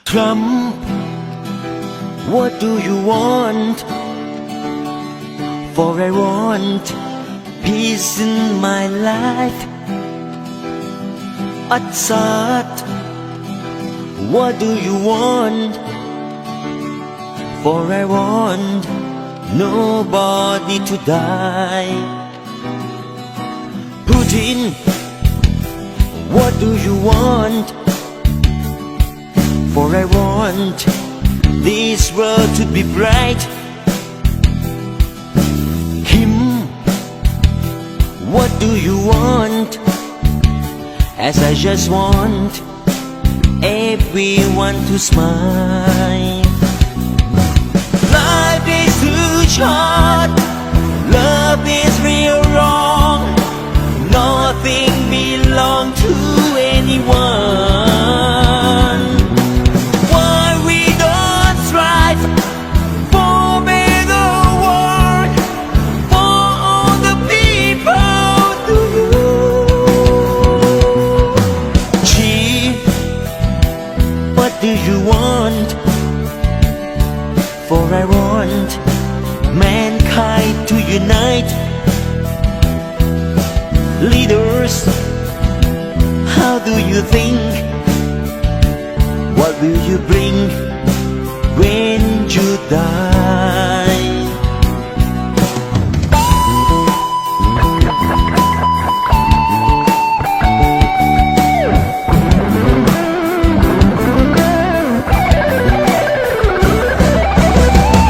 Trump, what do you want? For I want peace in my life. Assad, what do you want? For I want nobody to die. Putin, what do you want? For I want this world to be bright. Kim, what do you want? As I just want everyone to smile. Life is too short, love is real wrong. Nothing belongs to anyone. Why we don't strive for better world for all the people to you? Gee, what do you want? For I want mankind to unite. Leaders, how do you think? What will you bring when you die?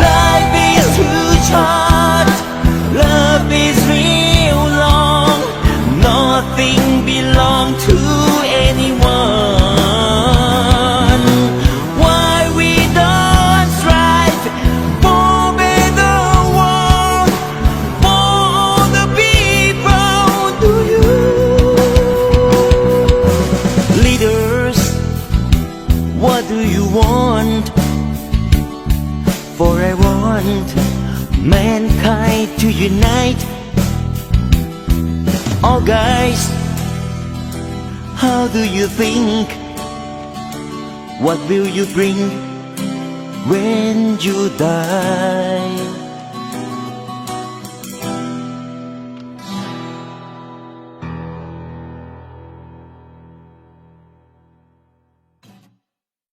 Life is too short, love is real long. Nothing belongs to anyone. Why we don't strive for better world for all the people do you? Leaders, what do you want? For I want mankind to unite. Oh guys, how do you think? What will you bring when you die?